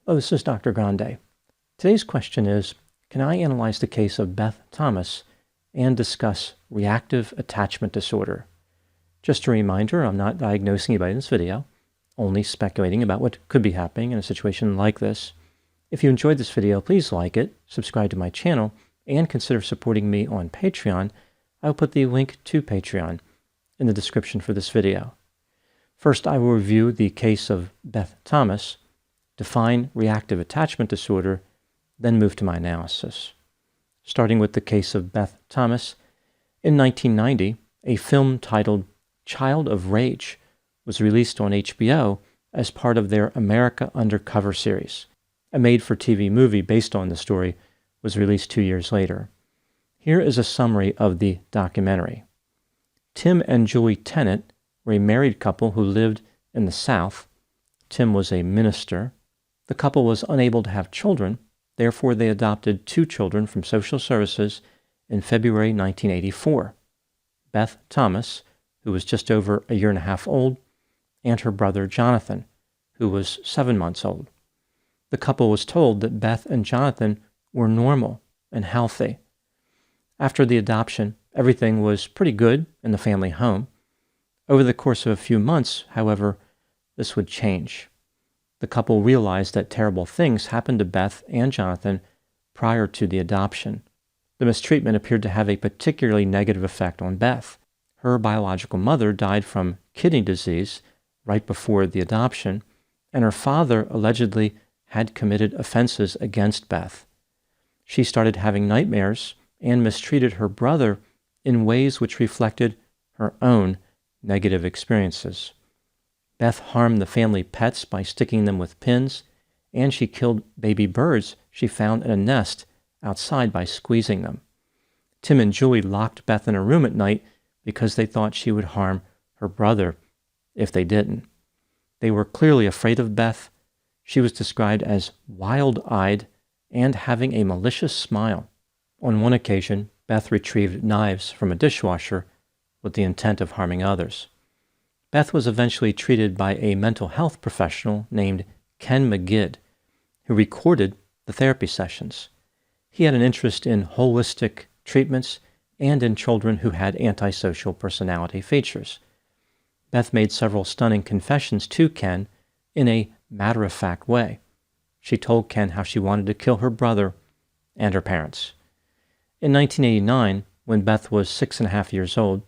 Hello, this is Dr. Grande. Today's question is, can I analyze the case of Beth Thomas and discuss reactive attachment disorder? Just a reminder, I'm not diagnosing anybody in this video, only speculating about what could be happening in a situation like this. If you enjoyed this video, please like it, subscribe to my channel, and consider supporting me on Patreon. I'll put the link to Patreon in the description for this video. First, I will review the case of Beth Thomas, define reactive attachment disorder, then move to my analysis. Starting with the case of Beth Thomas, in 1990, a film titled Child of Rage was released on HBO as part of their America Undercover series. A made-for-TV movie based on the story was released 2 years later. Here is a summary of the documentary. Tim and Julie Tennant were a married couple who lived in the South. Tim was a minister. The couple was unable to have children, therefore they adopted 2 children from social services in February 1984. Beth Thomas, who was just over a year and a half old, and her brother Jonathan, who was 7 months old. The couple was told that Beth and Jonathan were normal and healthy. After the adoption, everything was pretty good in the family home. Over the course of a few months, however, this would change. The couple realized that terrible things happened to Beth and Jonathan prior to the adoption. The mistreatment appeared to have a particularly negative effect on Beth. Her biological mother died from kidney disease right before the adoption, and her father allegedly had committed offenses against Beth. She started having nightmares and mistreated her brother in ways which reflected her own negative experiences. Beth harmed the family pets by sticking them with pins, and she killed baby birds she found in a nest outside by squeezing them. Tim and Julie locked Beth in a room at night because they thought she would harm her brother if they didn't. They were clearly afraid of Beth. She was described as wild-eyed and having a malicious smile. On one occasion, Beth retrieved knives from a dishwasher with the intent of harming others. Beth was eventually treated by a mental health professional named Ken McGidd, who recorded the therapy sessions. He had an interest in holistic treatments and in children who had antisocial personality features. Beth made several stunning confessions to Ken in a matter-of-fact way. She told Ken how she wanted to kill her brother and her parents. In 1989, when Beth was 6.5 years old,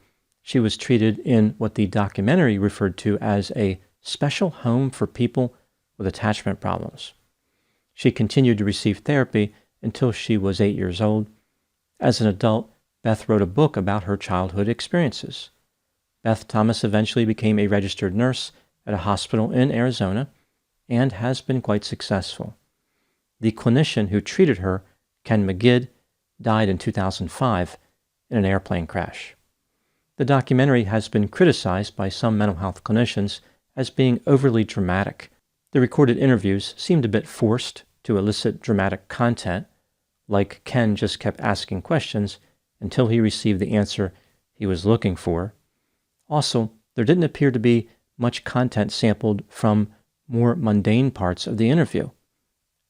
she was treated in what the documentary referred to as a special home for people with attachment problems. She continued to receive therapy until she was 8 years old. As an adult, Beth wrote a book about her childhood experiences. Beth Thomas eventually became a registered nurse at a hospital in Arizona and has been quite successful. The clinician who treated her, Ken McGidd, died in 2005 in an airplane crash. The documentary has been criticized by some mental health clinicians as being overly dramatic. The recorded interviews seemed a bit forced to elicit dramatic content, like Ken just kept asking questions until he received the answer he was looking for. Also, there didn't appear to be much content sampled from more mundane parts of the interview.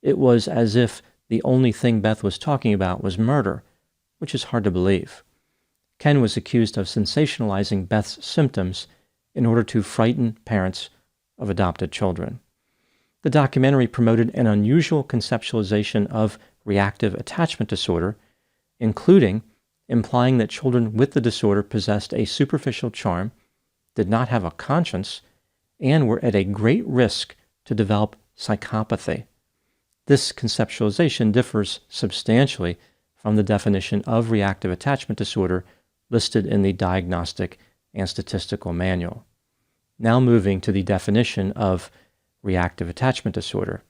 It was as if the only thing Beth was talking about was murder, which is hard to believe. Ken was accused of sensationalizing Beth's symptoms in order to frighten parents of adopted children. The documentary promoted an unusual conceptualization of reactive attachment disorder, including implying that children with the disorder possessed a superficial charm, did not have a conscience, and were at a great risk to develop psychopathy. This conceptualization differs substantially from the definition of reactive attachment disorder listed in the Diagnostic and Statistical Manual. Now moving to the definition of reactive attachment disorder.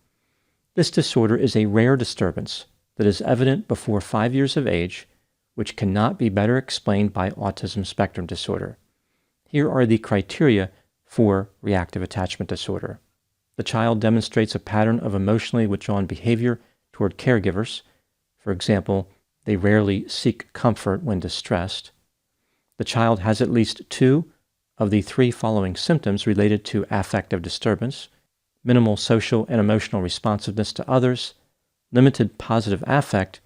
This disorder is a rare disturbance that is evident before 5 years of age, which cannot be better explained by autism spectrum disorder. Here are the criteria for reactive attachment disorder. The child demonstrates a pattern of emotionally withdrawn behavior toward caregivers. For example, they rarely seek comfort when distressed. The child has at least 2 of the 3 following symptoms related to affective disturbance: minimal social and emotional responsiveness to others, limited positive affect,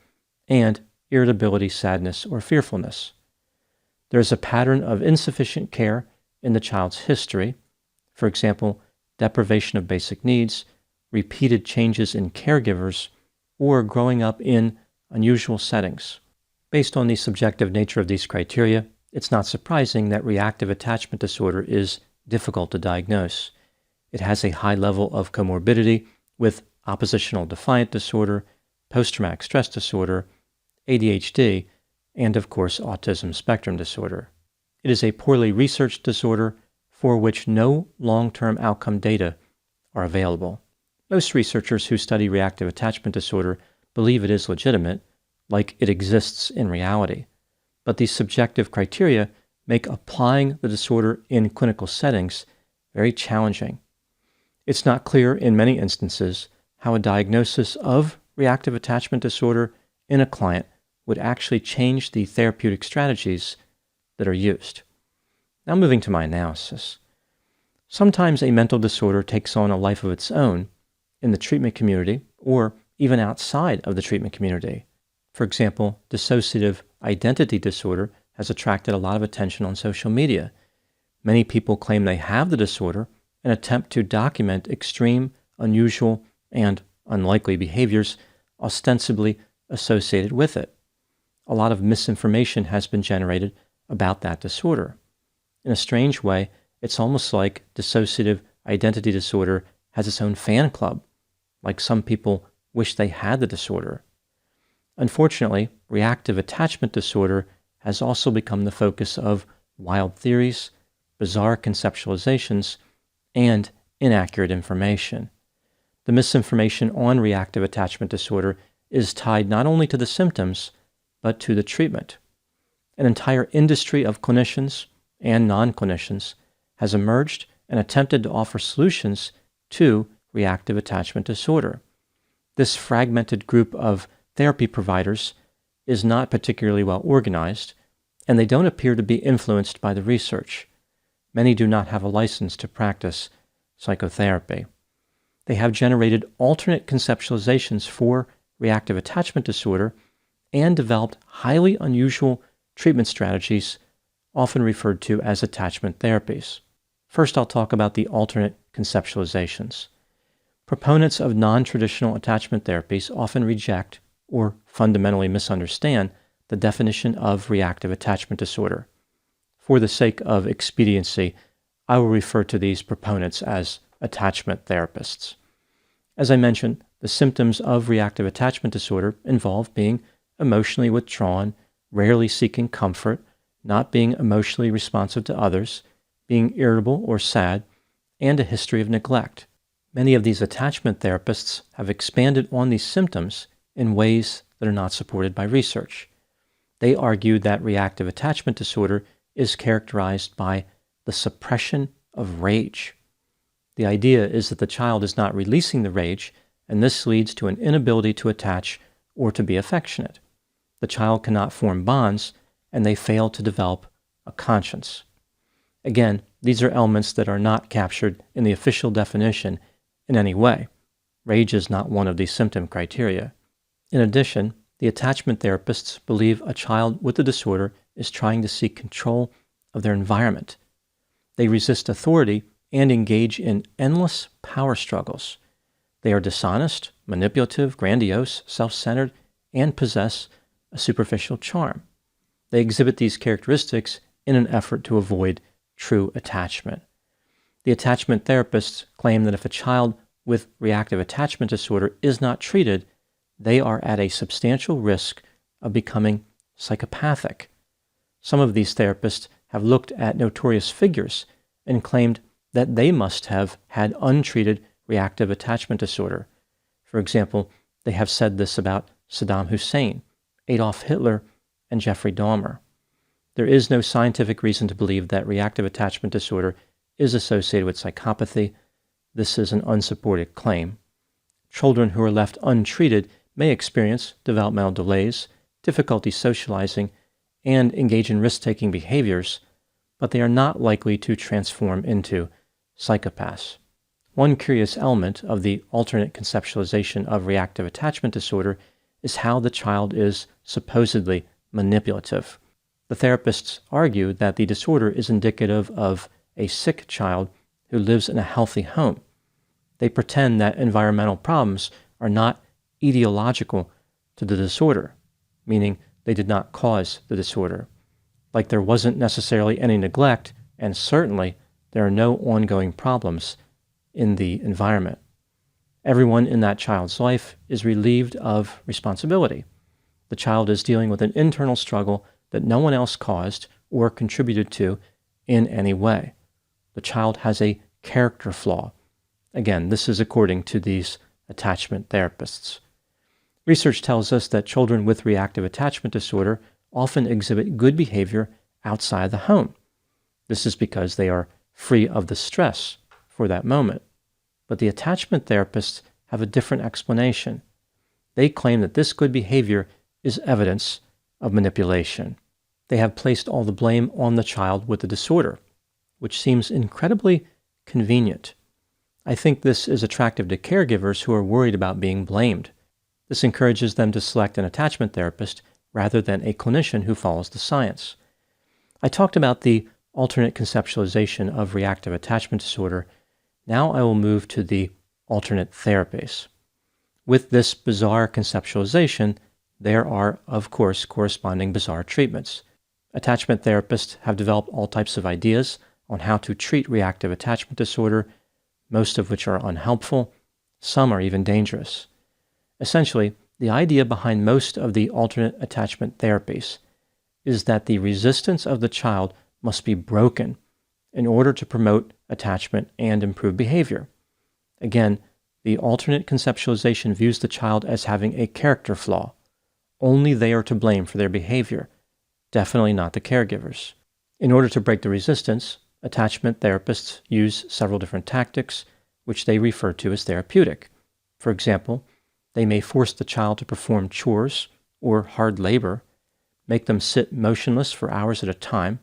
and irritability, sadness, or fearfulness. There is a pattern of insufficient care in the child's history, for example, deprivation of basic needs, repeated changes in caregivers, or growing up in unusual settings. Based on the subjective nature of these criteria, it's not surprising that reactive attachment disorder is difficult to diagnose. It has a high level of comorbidity with oppositional defiant disorder, post-traumatic stress disorder, ADHD, and of course autism spectrum disorder. It is a poorly researched disorder for which no long-term outcome data are available. Most researchers who study reactive attachment disorder believe it is legitimate, like it exists in reality. But these subjective criteria make applying the disorder in clinical settings very challenging. It's not clear in many instances how a diagnosis of reactive attachment disorder in a client would actually change the therapeutic strategies that are used. Now moving to my analysis. Sometimes a mental disorder takes on a life of its own in the treatment community or even outside of the treatment community. For example, dissociative identity disorder has attracted a lot of attention on social media. Many people claim they have the disorder and attempt to document extreme, unusual, and unlikely behaviors ostensibly associated with it. A lot of misinformation has been generated about that disorder. In a strange way, it's almost like dissociative identity disorder has its own fan club, like some people wish they had the disorder. Unfortunately, reactive attachment disorder has also become the focus of wild theories, bizarre conceptualizations, and inaccurate information. The misinformation on reactive attachment disorder is tied not only to the symptoms, but to the treatment. An entire industry of clinicians and non-clinicians has emerged and attempted to offer solutions to reactive attachment disorder. This fragmented group of therapy providers is not particularly well organized, and they don't appear to be influenced by the research. Many do not have a license to practice psychotherapy. They have generated alternate conceptualizations for reactive attachment disorder and developed highly unusual treatment strategies, often referred to as attachment therapies. First, I'll talk about the alternate conceptualizations. Proponents of non-traditional attachment therapies often reject or fundamentally misunderstand the definition of reactive attachment disorder. For the sake of expediency, I will refer to these proponents as attachment therapists. As I mentioned, the symptoms of reactive attachment disorder involve being emotionally withdrawn, rarely seeking comfort, not being emotionally responsive to others, being irritable or sad, and a history of neglect. Many of these attachment therapists have expanded on these symptoms in ways that are not supported by research. They argue that reactive attachment disorder is characterized by the suppression of rage. The idea is that the child is not releasing the rage, and this leads to an inability to attach or to be affectionate. The child cannot form bonds, and they fail to develop a conscience. Again, these are elements that are not captured in the official definition in any way. Rage is not one of these symptom criteria. In addition, the attachment therapists believe a child with the disorder is trying to seek control of their environment. They resist authority and engage in endless power struggles. They are dishonest, manipulative, grandiose, self-centered, and possess a superficial charm. They exhibit these characteristics in an effort to avoid true attachment. The attachment therapists claim that if a child with reactive attachment disorder is not treated, they are at a substantial risk of becoming psychopathic. Some of these therapists have looked at notorious figures and claimed that they must have had untreated reactive attachment disorder. For example, they have said this about Saddam Hussein, Adolf Hitler, and Jeffrey Dahmer. There is no scientific reason to believe that reactive attachment disorder is associated with psychopathy. This is an unsupported claim. Children who are left untreated may experience developmental delays, difficulty socializing, and engage in risk-taking behaviors, but they are not likely to transform into psychopaths. One curious element of the alternate conceptualization of reactive attachment disorder is how the child is supposedly manipulative. The therapists argue that the disorder is indicative of a sick child who lives in a healthy home. They pretend that environmental problems are not etiological to the disorder, meaning they did not cause the disorder. Like there wasn't necessarily any neglect, and certainly there are no ongoing problems in the environment. Everyone in that child's life is relieved of responsibility. The child is dealing with an internal struggle that no one else caused or contributed to in any way. The child has a character flaw. Again, this is according to these attachment therapists. Research tells us that children with reactive attachment disorder often exhibit good behavior outside the home. This is because they are free of the stress for that moment. But the attachment therapists have a different explanation. They claim that this good behavior is evidence of manipulation. They have placed all the blame on the child with the disorder, which seems incredibly convenient. I think this is attractive to caregivers who are worried about being blamed. This encourages them to select an attachment therapist rather than a clinician who follows the science. I talked about the alternate conceptualization of reactive attachment disorder. Now I will move to the alternate therapies. With this bizarre conceptualization, there are, of course, corresponding bizarre treatments. Attachment therapists have developed all types of ideas on how to treat reactive attachment disorder, most of which are unhelpful. Some are even dangerous. Essentially, the idea behind most of the alternate attachment therapies is that the resistance of the child must be broken in order to promote attachment and improve behavior. Again, the alternate conceptualization views the child as having a character flaw. Only they are to blame for their behavior, definitely not the caregivers. In order to break the resistance, attachment therapists use several different tactics, which they refer to as therapeutic. For example, they may force the child to perform chores or hard labor, make them sit motionless for hours at a time,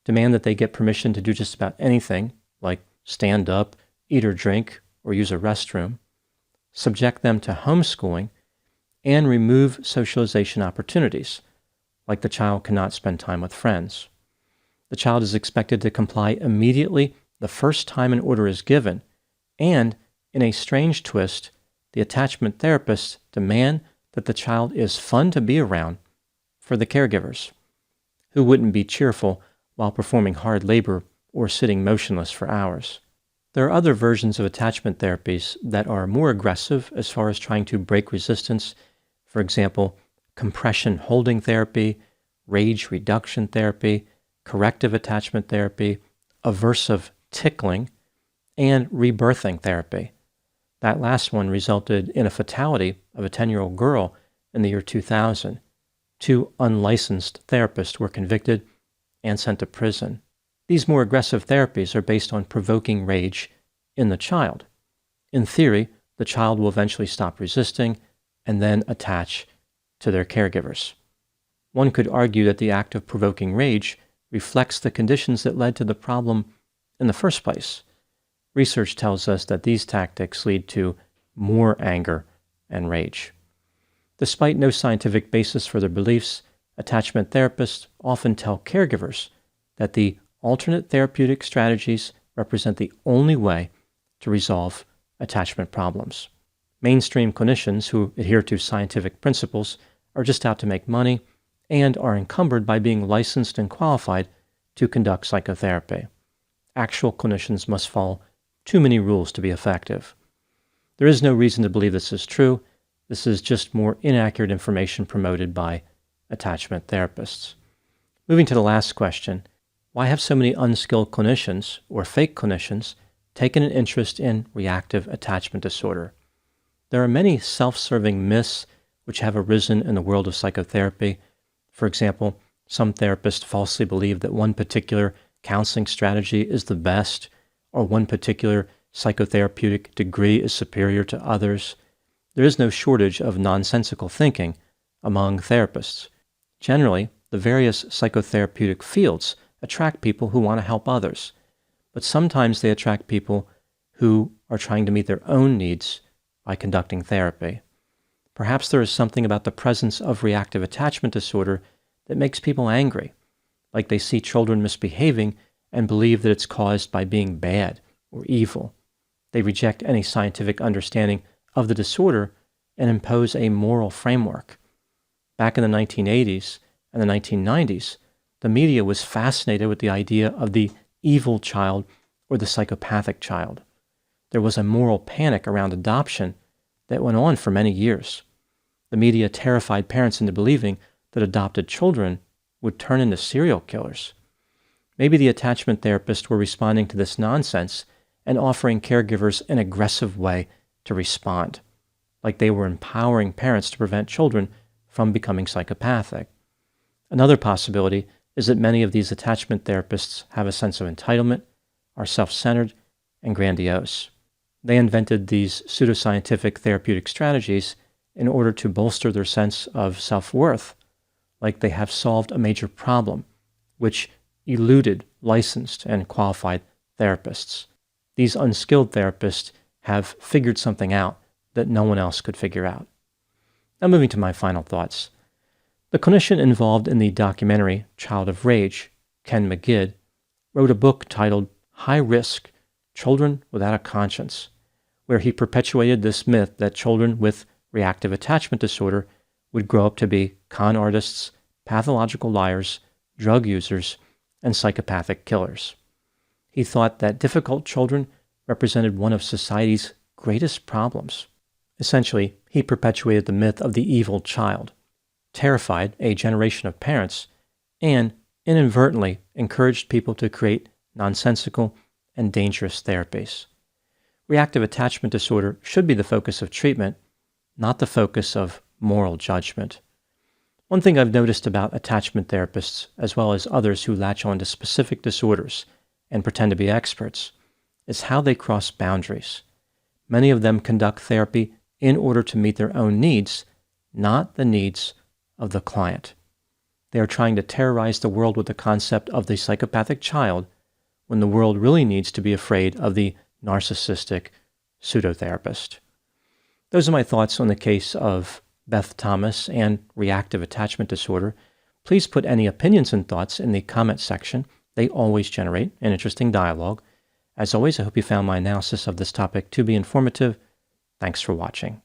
demand that they get permission to do just about anything, like stand up, eat or drink, or use a restroom, subject them to homeschooling, and remove socialization opportunities, like the child cannot spend time with friends. The child is expected to comply immediately the first time an order is given, and, in a strange twist, the attachment therapists demand that the child is fun to be around for the caregivers. Who wouldn't be cheerful while performing hard labor or sitting motionless for hours? There are other versions of attachment therapies that are more aggressive as far as trying to break resistance. For example, compression holding therapy, rage reduction therapy, corrective attachment therapy, aversive tickling, and rebirthing therapy. That last one resulted in a fatality of a 10-year-old girl in the year 2000. 2 unlicensed therapists were convicted and sent to prison. These more aggressive therapies are based on provoking rage in the child. In theory, the child will eventually stop resisting and then attach to their caregivers. One could argue that the act of provoking rage reflects the conditions that led to the problem in the first place. Research tells us that these tactics lead to more anger and rage. Despite no scientific basis for their beliefs, attachment therapists often tell caregivers that the alternate therapeutic strategies represent the only way to resolve attachment problems. Mainstream clinicians who adhere to scientific principles are just out to make money and are encumbered by being licensed and qualified to conduct psychotherapy. Actual clinicians must follow too many rules to be effective. There is no reason to believe this is true. This is just more inaccurate information promoted by attachment therapists. Moving to the last question, why have so many unskilled clinicians, or fake clinicians, taken an interest in reactive attachment disorder? There are many self-serving myths which have arisen in the world of psychotherapy. For example, some therapists falsely believe that one particular counseling strategy is the best, or one particular psychotherapeutic degree is superior to others. There is no shortage of nonsensical thinking among therapists. Generally, the various psychotherapeutic fields attract people who want to help others, but sometimes they attract people who are trying to meet their own needs by conducting therapy. Perhaps there is something about the presence of reactive attachment disorder that makes people angry, like they see children misbehaving and believe that it's caused by being bad or evil. They reject any scientific understanding of the disorder and impose a moral framework. Back in the 1980s and the 1990s, the media was fascinated with the idea of the evil child or the psychopathic child. There was a moral panic around adoption that went on for many years. The media terrified parents into believing that adopted children would turn into serial killers. Maybe the attachment therapists were responding to this nonsense and offering caregivers an aggressive way to respond, like they were empowering parents to prevent children from becoming psychopathic. Another possibility is that many of these attachment therapists have a sense of entitlement, are self-centered, and grandiose. They invented these pseudoscientific therapeutic strategies in order to bolster their sense of self-worth, like they have solved a major problem, which eluded licensed and qualified therapists. These unskilled therapists have figured something out that no one else could figure out. Now moving to my final thoughts. The clinician involved in the documentary Child of Rage, Ken McGidd, wrote a book titled High Risk: Children Without a Conscience, where he perpetuated this myth that children with reactive attachment disorder would grow up to be con artists, pathological liars, drug users, and psychopathic killers. He thought that difficult children represented one of society's greatest problems. Essentially, he perpetuated the myth of the evil child, terrified a generation of parents, and inadvertently encouraged people to create nonsensical and dangerous therapies. Reactive attachment disorder should be the focus of treatment, not the focus of moral judgment. One thing I've noticed about attachment therapists, as well as others who latch on to specific disorders and pretend to be experts, is how they cross boundaries. Many of them conduct therapy in order to meet their own needs, not the needs of the client. They are trying to terrorize the world with the concept of the psychopathic child when the world really needs to be afraid of the narcissistic pseudotherapist. Those are my thoughts on the case of Beth Thomas and reactive attachment disorder. Please put any opinions and thoughts in the comment section. They always generate an interesting dialogue. As always, I hope you found my analysis of this topic to be informative. Thanks for watching.